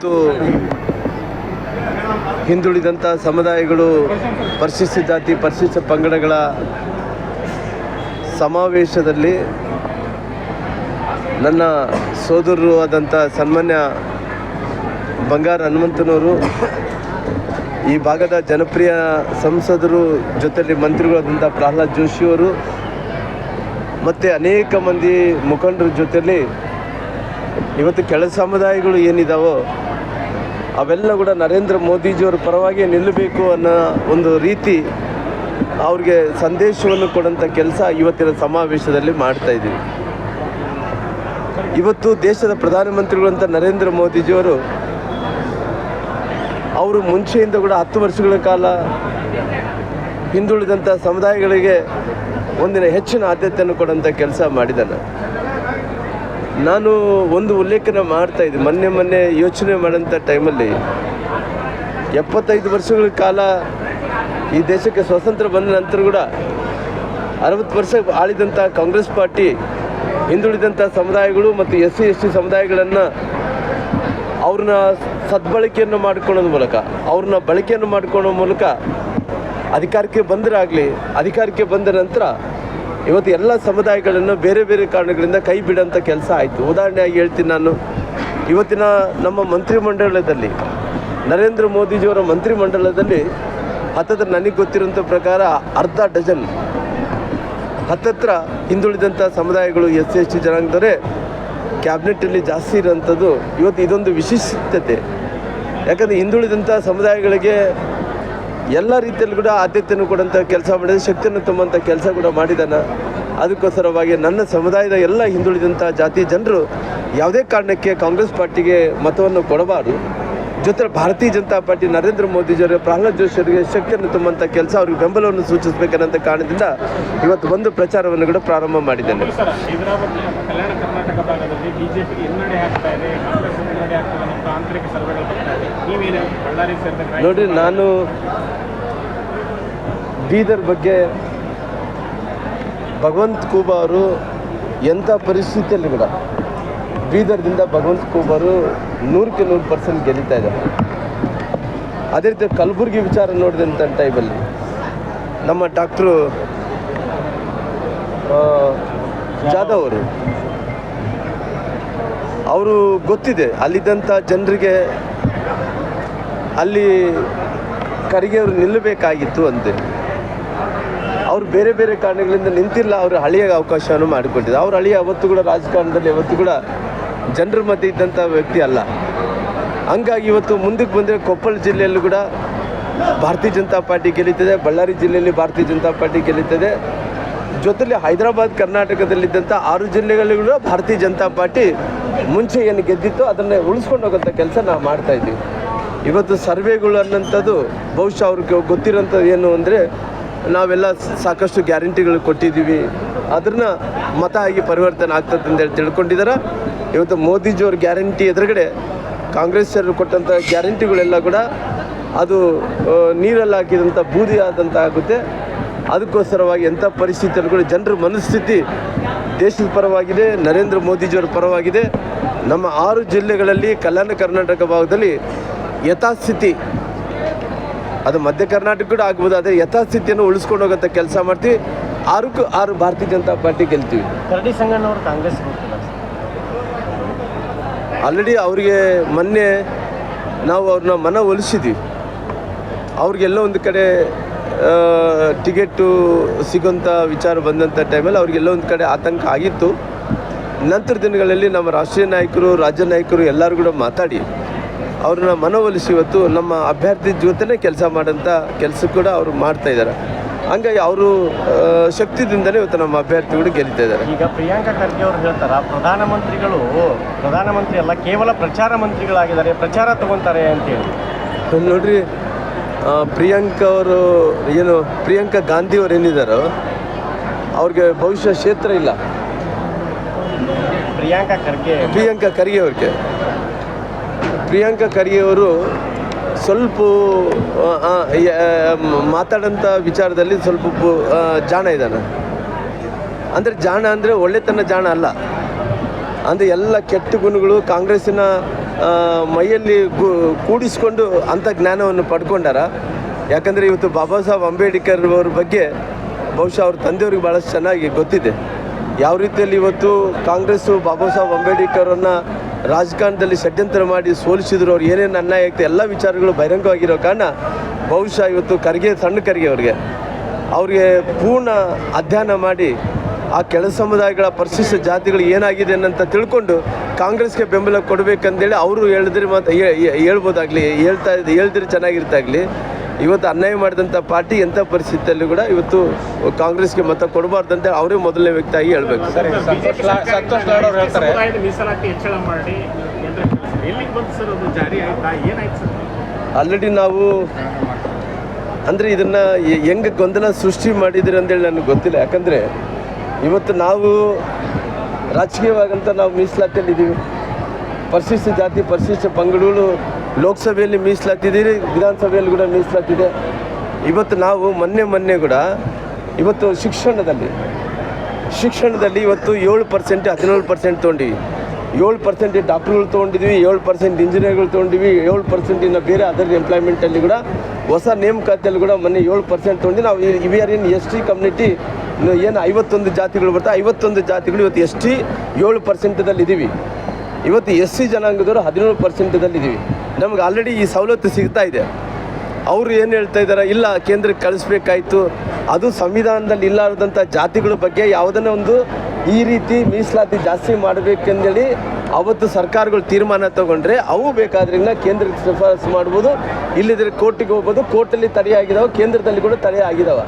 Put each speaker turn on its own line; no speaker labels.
ಇವತ್ತು ಹಿಂದುಳಿದಂಥ ಸಮುದಾಯಗಳು, ಪರಿಶಿಷ್ಟ ಜಾತಿ ಪರಿಶಿಷ್ಟ ಪಂಗಡಗಳ ಸಮಾವೇಶದಲ್ಲಿ ನನ್ನ ಸೋದರರು ಆದಂಥ ಸನ್ಮಾನ್ಯ ಬಂಗಾರ ಹನುಮಂತನವರು, ಈ ಭಾಗದ ಜನಪ್ರಿಯ ಸಂಸದರು, ಜೊತೆಯಲ್ಲಿ ಮಂತ್ರಿಗಳಾದಂಥ ಪ್ರಹ್ಲಾದ್ ಜೋಶಿಯವರು ಮತ್ತು ಅನೇಕ ಮಂದಿ ಮುಖಂಡರ ಜೊತೆಯಲ್ಲಿ ಇವತ್ತು ಕೆಳ ಸಮುದಾಯಗಳು ಏನಿದಾವೋ ಅವೆಲ್ಲ ಕೂಡ ನರೇಂದ್ರ ಮೋದಿಜಿಯವರ ಪರವಾಗಿ ನಿಲ್ಲಬೇಕು ಅನ್ನೋ ಒಂದು ರೀತಿ ಅವ್ರಿಗೆ ಸಂದೇಶವನ್ನು ಕೊಡೋಂಥ ಕೆಲಸ ಇವತ್ತಿನ ಸಮಾವೇಶದಲ್ಲಿ ಮಾಡ್ತಾಯಿದ್ದೀವಿ. ಇವತ್ತು ದೇಶದ ಪ್ರಧಾನಮಂತ್ರಿಗಳಂತ ನರೇಂದ್ರ ಮೋದಿಜಿಯವರು ಅವರು ಮುಂಚೆಯಿಂದ ಕೂಡ 10 ವರ್ಷಗಳ ಕಾಲ ಹಿಂದುಳಿದಂಥ ಸಮುದಾಯಗಳಿಗೆ ಒಂದಿನ ಹೆಚ್ಚಿನ ಆದ್ಯತೆಯನ್ನು ಕೊಡೋಂಥ ಕೆಲಸ ಮಾಡಿದ್ದಾನೆ. ನಾನು ಒಂದು ಉಲ್ಲೇಖನ ಮಾಡ್ತಾಯಿದ್ದೆ, ಮೊನ್ನೆ ಯೋಚನೆ ಮಾಡೋಂಥ ಟೈಮಲ್ಲಿ 75 ವರ್ಷಗಳ ಕಾಲ ಈ ದೇಶಕ್ಕೆ ಸ್ವಾತಂತ್ರ್ಯ ಬಂದ ನಂತರ ಕೂಡ 60 ವರ್ಷ ಆಳಿದಂಥ ಕಾಂಗ್ರೆಸ್ ಪಾರ್ಟಿ ಹಿಂದುಳಿದಂಥ ಸಮುದಾಯಗಳು ಮತ್ತು SC/ST ಸಮುದಾಯಗಳನ್ನು ಅವ್ರನ್ನ ಸದ್ಬಳಕೆಯನ್ನು ಮಾಡಿಕೊಳ್ಳೋದ್ರ ಮೂಲಕ, ಅವ್ರನ್ನ ಬಳಕೆಯನ್ನು ಮಾಡಿಕೊಳ್ಳೋ ಮೂಲಕ ಅಧಿಕಾರಕ್ಕೆ ಬಂದ ನಂತರ ಇವತ್ತು ಎಲ್ಲ ಸಮುದಾಯಗಳನ್ನು ಬೇರೆ ಬೇರೆ ಕಾರಣಗಳಿಂದ ಕೈ ಬಿಡೋಂಥ ಕೆಲಸ ಆಯಿತು. ಉದಾಹರಣೆಯಾಗಿ ಹೇಳ್ತೀನಿ, ನಾನು ಇವತ್ತಿನ ನಮ್ಮ ಮಂತ್ರಿಮಂಡಲದಲ್ಲಿ ನರೇಂದ್ರ ಮೋದಿಜಿಯವರ ಮಂತ್ರಿಮಂಡಲದಲ್ಲಿ ನನಗೆ ಗೊತ್ತಿರೋಂಥ ಪ್ರಕಾರ ಅರ್ಧ ಡಜನ್ ಹತ್ತತ್ರ ಹಿಂದುಳಿದಂಥ ಸಮುದಾಯಗಳು SC/ST ಜನಾಂಗದವರೇ ಕ್ಯಾಬಿನೆಟ್ಟಲ್ಲಿ ಜಾಸ್ತಿ ಇರೋಂಥದ್ದು ಇವತ್ತು ಇದೊಂದು ವಿಶಿಷ್ಟತೆ. ಯಾಕಂದರೆ ಹಿಂದುಳಿದಂಥ ಸಮುದಾಯಗಳಿಗೆ ಎಲ್ಲ ರೀತಿಯಲ್ಲೂ ಕೂಡ ಆದ್ಯತೆಯನ್ನು ಕೊಡೋಂಥ ಕೆಲಸ ಮಾಡಿದ, ಶಕ್ತಿಯನ್ನು ತುಂಬುವಂಥ ಕೆಲಸ ಕೂಡ ಮಾಡಿದ್ದಾನೆ. ಅದಕ್ಕೋಸ್ಕರವಾಗಿ ನನ್ನ ಸಮುದಾಯದ ಎಲ್ಲ ಹಿಂದುಳಿದಂಥ ಜಾತಿ ಜನರು ಯಾವುದೇ ಕಾರಣಕ್ಕೆ ಕಾಂಗ್ರೆಸ್ ಪಾರ್ಟಿಗೆ ಮತವನ್ನು ಕೊಡಬಾರ್ದು. ಜೊತೆ ಭಾರತೀಯ ಜನತಾ ಪಾರ್ಟಿ ನರೇಂದ್ರ ಮೋದಿಜಿಯವರಿಗೆ, ಪ್ರಹ್ಲಾದ್ ಜೋಶಿಯವರಿಗೆ ಶಕ್ತಿಯನ್ನು ತುಂಬುವಂಥ ಕೆಲಸ, ಅವ್ರಿಗೆ ಬೆಂಬಲವನ್ನು ಸೂಚಿಸಬೇಕನ್ನೋಂಥ ಕಾರಣದಿಂದ ಇವತ್ತು ಒಂದು ಪ್ರಚಾರವನ್ನು ಕೂಡ ಪ್ರಾರಂಭ ಮಾಡಿದ್ದೇನೆ.
ಕಲ್ಯಾಣ ಕರ್ನಾಟಕ ಭಾಗದಲ್ಲಿ ಬಿಜೆಪಿಗೆ ಹಿನ್ನಡೆ ಆಗ್ತಾ ಇದೆ, ಕಾಂಗ್ರೆಸ್ ಹಿನ್ನಡೆ ಆಗ್ತದೆ ಅನ್ನೋ ಆಂತರಿಕ ಸರ್ವೆಗಳು ಬರ್ತಾ ಇದೆ. ನೀವೇನು ಬಳ್ಳಾರಿ ಸೇರಿದ
ನೋಡಿರಿ, ನಾನು ಬೀದರ್ ಬಗ್ಗೆ ಭಗವಂತ ಖೂಬಾ ಅವರು ಎಂಥ ಪರಿಸ್ಥಿತಿಯಲ್ಲಿ ಕೂಡ ಬೀದರ್ದಿಂದ ಭಗವಂತ ಖೂಬಾ ಅವರು 100ಕ್ಕೆ 100% ಗೆಲ್ಲುತ್ತಾ ಇದ್ದಾರೆ. ಅದೇ ರೀತಿ ಕಲಬುರಗಿ ವಿಚಾರ ನೋಡಿದಂಥ ಟೈಮಲ್ಲಿ ನಮ್ಮ ಡಾಕ್ಟ್ರು ಜಾಧವ್ ಅವರು ಗೊತ್ತಿದೆ ಅಲ್ಲಿದ್ದಂಥ ಜನರಿಗೆ ಅಲ್ಲಿ ಖರ್ಗೆ ಅವರು ನಿಲ್ಲಬೇಕಾಗಿತ್ತು ಅಂತೆ. ಅವರು ಬೇರೆ ಬೇರೆ ಕಾರಣಗಳಿಂದ ನಿಂತಿಲ್ಲ, ಅವರು ಹಳಿಯಾಗ ಅವಕಾಶವನ್ನು ಮಾಡಿಕೊಟ್ಟಿದ್ದಾರೆ. ಅವ್ರು ಹಳಿಯ ಅವತ್ತು ಕೂಡ ರಾಜಕಾರಣದಲ್ಲಿ ಯಾವತ್ತೂ ಕೂಡ ಜನರ ಮಧ್ಯೆ ಇದ್ದಂಥ ವ್ಯಕ್ತಿ ಅಲ್ಲ. ಹಂಗಾಗಿ ಇವತ್ತು ಮುಂದಕ್ಕೆ ಬಂದರೆ ಕೊಪ್ಪಳ ಜಿಲ್ಲೆಯಲ್ಲೂ ಕೂಡ ಭಾರತೀಯ ಜನತಾ ಪಾರ್ಟಿ ಗೆಲ್ಲುತ್ತದೆ, ಬಳ್ಳಾರಿ ಜಿಲ್ಲೆಯಲ್ಲಿ ಭಾರತೀಯ ಜನತಾ ಪಾರ್ಟಿ ಗೆಲ್ಲುತ್ತದೆ. ಜೊತೆಲಿ ಹೈದರಾಬಾದ್ ಕರ್ನಾಟಕದಲ್ಲಿದ್ದಂಥ 6 ಜಿಲ್ಲೆಗಳಿಗೂ ಕೂಡ ಭಾರತೀಯ ಜನತಾ ಪಾರ್ಟಿ ಮುಂಚೆ ಏನು ಗೆದ್ದಿತ್ತು ಅದನ್ನೇ ಉಳಿಸ್ಕೊಂಡು ಹೋಗೋಂಥ ಕೆಲಸ ನಾವು ಮಾಡ್ತಾಯಿದ್ದೀವಿ. ಇವತ್ತು ಸರ್ವೆಗಳು ಅನ್ನೋಂಥದ್ದು ಬಹುಶಃ ಅವ್ರಿಗೆ ಗೊತ್ತಿರೋಂಥದ್ದು ಏನು ಅಂದರೆ, ನಾವೆಲ್ಲ ಸಾಕಷ್ಟು ಗ್ಯಾರಂಟಿಗಳು ಕೊಟ್ಟಿದ್ದೀವಿ, ಅದನ್ನು ಮತ ಆಗಿ ಪರಿವರ್ತನೆ ಆಗ್ತದೆ ಅಂತೇಳಿ ತಿಳ್ಕೊಂಡಿದ್ದಾರೆ. ಇವತ್ತು ಮೋದಿಜಿಯವ್ರ ಗ್ಯಾರಂಟಿ ಎದುರುಗಡೆ ಕಾಂಗ್ರೆಸ್ಸರು ಕೊಟ್ಟಂಥ ಗ್ಯಾರಂಟಿಗಳೆಲ್ಲ ಕೂಡ ಅದು ನೀರಲ್ಲಿ ಹಾಕಿದಂಥ ಬೂದಿ ಆದಂಥ ಆಗುತ್ತೆ. ಅದಕ್ಕೋಸ್ಕರವಾಗಿ ಎಂಥ ಪರಿಸ್ಥಿತಿಯಲ್ಲಿ ಕೂಡ ಜನರ ಮನಸ್ಥಿತಿ ದೇಶದ ಪರವಾಗಿದೆ, ನರೇಂದ್ರ ಮೋದಿಜಿಯವರ ಪರವಾಗಿದೆ. ನಮ್ಮ 6 ಜಿಲ್ಲೆಗಳಲ್ಲಿ ಕಲ್ಯಾಣ ಕರ್ನಾಟಕ ಭಾಗದಲ್ಲಿ ಯಥಾಸ್ಥಿತಿ, ಅದು ಮಧ್ಯ ಕರ್ನಾಟಕ ಕೂಡ ಆಗ್ಬೋದು, ಆದರೆ ಯಥಾಸ್ಥಿತಿಯನ್ನು ಉಳಿಸ್ಕೊಂಡು ಹೋಗೋಂಥ ಕೆಲಸ ಮಾಡ್ತೀವಿ. 6ಕ್ಕೂ 6 ಭಾರತೀಯ ಜನತಾ ಪಾರ್ಟಿ ಗೆಲ್ತೀವಿ.
ಕರಡಿ ಸಂಗಣ್ಣವರು ಕಾಂಗ್ರೆಸ್
ಆಲ್ರೆಡಿ ಅವರಿಗೆ ಮೊನ್ನೆ ನಾವು ಅವ್ರನ್ನ ಮನವೊಲಿಸಿದ್ವಿ. ಅವ್ರಿಗೆಲ್ಲ ಒಂದು ಕಡೆ ಟಿಕೆಟು ಸಿಗೋಂಥ ವಿಚಾರ ಬಂದಂಥ ಟೈಮಲ್ಲಿ ಅವ್ರಿಗೆಲ್ಲ ಒಂದು ಕಡೆ ಆತಂಕ ಆಗಿತ್ತು. ನಂತರ ದಿನಗಳಲ್ಲಿ ನಮ್ಮ ರಾಷ್ಟ್ರೀಯ ನಾಯಕರು, ರಾಜ್ಯ ನಾಯಕರು ಎಲ್ಲರೂ ಕೂಡ ಮಾತಾಡಿ ಅವ್ರನ್ನ ಮನವೊಲಿಸಿ ಇವತ್ತು ನಮ್ಮ ಅಭ್ಯರ್ಥಿ ಜೊತೆನೇ ಕೆಲಸ ಮಾಡೋಂಥ ಕೆಲಸ ಕೂಡ ಅವರು ಮಾಡ್ತಾಯಿದ್ದಾರೆ. ಹಂಗಾಗಿ ಅವರು ಶಕ್ತಿದಿಂದಲೇ ಇವತ್ತು ನಮ್ಮ ಅಭ್ಯರ್ಥಿಗಳು ಗೆಲ್ತಾ ಇದ್ದಾರೆ.
ಈಗ ಪ್ರಿಯಾಂಕಾ ಖರ್ಗೆ ಅವರು ಹೇಳ್ತಾರೆ, ಪ್ರಧಾನಮಂತ್ರಿ ಅಲ್ಲ, ಕೇವಲ ಪ್ರಚಾರ ಮಂತ್ರಿಗಳಾಗಿದ್ದಾರೆ, ಪ್ರಚಾರ ತಗೊತಾರೆ ಅಂತೇಳಿ.
ನೋಡ್ರಿ, ಪ್ರಿಯಾಂಕಾ ಗಾಂಧಿ ಅವ್ರು ಏನಿದ್ದಾರೋ ಅವ್ರಿಗೆ ಭವಿಷ್ಯ ಕ್ಷೇತ್ರ ಇಲ್ಲ.
ಪ್ರಿಯಾಂಕಾ
ಖರ್ಗೆ ಅವರು ಸ್ವಲ್ಪ ಮಾತಾಡೋಂಥ ವಿಚಾರದಲ್ಲಿ ಸ್ವಲ್ಪ ಜಾಣ ಇದ್ದಾನೆ. ಅಂದರೆ ಜಾಣ ಅಂದರೆ ಒಳ್ಳೆತನ ಜಾಣ ಅಲ್ಲ, ಅಂದರೆ ಎಲ್ಲ ಕೆಟ್ಟ ಗುಣಗಳು ಕಾಂಗ್ರೆಸ್ಸಿನ ಮೈಯಲ್ಲಿ ಕೂಡಿಸ್ಕೊಂಡು ಅಂಥ ಜ್ಞಾನವನ್ನು ಪಡ್ಕೊಂಡಾರ. ಯಾಕಂದರೆ ಇವತ್ತು ಬಾಬಾ ಸಾಹೇಬ್ ಅಂಬೇಡ್ಕರ್ ಅವ್ರ ಬಗ್ಗೆ ಬಹುಶಃ ಅವ್ರ ತಂದೆಯವ್ರಿಗೆ ಭಾಳಷ್ಟು ಚೆನ್ನಾಗಿ ಗೊತ್ತಿದೆ. ಯಾವ ರೀತಿಯಲ್ಲಿ ಇವತ್ತು ಕಾಂಗ್ರೆಸ್ಸು ಬಾಬಾ ಸಾಹೇಬ್ ಅಂಬೇಡ್ಕರನ್ನು ರಾಜಕಾರಣದಲ್ಲಿ ಷಡ್ಯಂತ್ರ ಮಾಡಿ ಸೋಲಿಸಿದ್ರು. ಅವ್ರು ಏನೇನು ಅನ್ಯಾಯ ಆಗ್ತದೆ ಎಲ್ಲ ವಿಚಾರಗಳು ಬಹಿರಂಗವಾಗಿರೋ ಕಾರಣ ಬಹುಶಃ ಇವತ್ತು ಸಣ್ಣ ಖರ್ಗೆ ಅವ್ರಿಗೆ ಪೂರ್ಣ ಅಧ್ಯಯನ ಮಾಡಿ ಆ ಕೆಳ ಸಮುದಾಯಗಳ ಪರಿಶಿಷ್ಟ ಜಾತಿಗಳು ಏನಾಗಿದೆ ಅಂತ ತಿಳ್ಕೊಂಡು ಕಾಂಗ್ರೆಸ್ಗೆ ಬೆಂಬಲ ಕೊಡಬೇಕಂದೇಳಿ ಅವರು ಹೇಳಿದ್ರೆ ಮತ್ತು ಹೇಳ್ಬೋದಾಗಲಿ ಹೇಳ್ದಿರಿ ಚೆನ್ನಾಗಿರ್ತಾಗಲಿ. ಇವತ್ತು ಅನ್ಯಾಯ ಮಾಡಿದಂಥ ಪಾರ್ಟಿ ಎಂಥ ಪರಿಸ್ಥಿತಿಯಲ್ಲಿ ಕೂಡ ಇವತ್ತು ಕಾಂಗ್ರೆಸ್ಗೆ ಮತ ಕೊಡಬಾರ್ದಂತೆ ಅವರೇ ಮೊದಲನೇ ವ್ಯಕ್ತಿಯಾಗಿ ಹೇಳಬೇಕು.
ಸಮುದಾಯದ ಮೀಸಲಾತಿ ಹೆಚ್ಚಳ ಮಾಡಿ ಎಲ್ಲಿಗೆ ಬಂತು ಸರ್? ಅದು ಜಾರಿ ಆಯ್ತಾ? ಏನಾಯ್ತು ಸರ್?
ಆಲ್ರೆಡಿ ನಾವು ಅಂದರೆ ಇದನ್ನು ಹೆಂಗೆ ಗೊಂದಲ ಸೃಷ್ಟಿ ಮಾಡಿದ್ದೀರಿ ಅಂತೇಳಿ ನನಗೆ ಗೊತ್ತಿಲ್ಲ. ಯಾಕಂದರೆ ಇವತ್ತು ನಾವು ರಾಜಕೀಯವಾಗಂತ ನಾವು ಮೀಸಲಾತಿಯಲ್ಲಿ ಇದ್ದೀವಿ. ಪರಿಶಿಷ್ಟ ಜಾತಿ ಪರಿಶಿಷ್ಟ ಪಂಗಡಗಳು ಲೋಕಸಭೆಯಲ್ಲಿ ಮೀಸಲಾತಿದ್ದೀರಿ, ವಿಧಾನಸಭೆಯಲ್ಲಿ ಕೂಡ ಮೀಸಲಾತಿದೆ. ಇವತ್ತು ನಾವು ಮೊನ್ನೆ ಕೂಡ ಇವತ್ತು ಶಿಕ್ಷಣದಲ್ಲಿ ಇವತ್ತು 7% 17% ತೊಗೊಂಡಿವಿ. 7% ಡಾಕ್ಟ್ರುಗಳು ತೊಗೊಂಡಿದ್ವಿ, 7% ಇಂಜಿನಿಯರ್ಗಳು ತೊಗೊಂಡಿವಿ, 7% ಇನ್ನು ಬೇರೆ ಅದರ್ ಎಂಪ್ಲಾಯ್ಮೆಂಟಲ್ಲಿ ಕೂಡ ಹೊಸ ನೇಮಕಾತಿಯಲ್ಲಿ ಕೂಡ ಮೊನ್ನೆ 7% ತೊಗೊಂಡು ನಾವು ಇವೇರಿಯನ್ ST ಕಮ್ಯುನಿಟಿ ಏನು 51 ಜಾತಿಗಳು ಬರ್ತಾರೆ, 51 ಜಾತಿಗಳು ಇವತ್ತು ST 7%ದಲ್ಲಿದ್ದೀವಿ. ಇವತ್ತು SC ಜನಾಂಗದವರು 17%ದಲ್ಲಿದ್ದೀವಿ. ನಮ್ಗೆ ಆಲ್ರೆಡಿ ಈ ಸವಲತ್ತು ಸಿಗ್ತಾ ಇದೆ. ಅವರು ಏನು ಹೇಳ್ತಾ ಇದ್ದಾರೆ, ಇಲ್ಲ ಕೇಂದ್ರಕ್ಕೆ ಕಳಿಸ್ಬೇಕಾಯ್ತು, ಅದು ಸಂವಿಧಾನದಲ್ಲಿ ಇಲ್ಲಾರದಂಥ ಜಾತಿಗಳ ಬಗ್ಗೆ ಯಾವುದನ್ನ ಒಂದು ಈ ರೀತಿ ಮೀಸಲಾತಿ ಜಾಸ್ತಿ ಮಾಡಬೇಕೆಂದೇಳಿ ಅವತ್ತು ಸರ್ಕಾರಗಳು ತೀರ್ಮಾನ ತಗೊಂಡ್ರೆ ಅವು ಬೇಕಾದ್ರಿಂದ ಕೇಂದ್ರಕ್ಕೆ ಶಿಫಾರಸು ಮಾಡ್ಬೋದು, ಇಲ್ಲಿದ್ರೆ ಕೋರ್ಟಿಗೆ ಹೋಗ್ಬೋದು. ಕೋರ್ಟಲ್ಲಿ ತಡೆ ಆಗಿದಾವೆ, ಕೇಂದ್ರದಲ್ಲಿ ಕೂಡ ತಡೆ ಆಗಿದಾವೆ.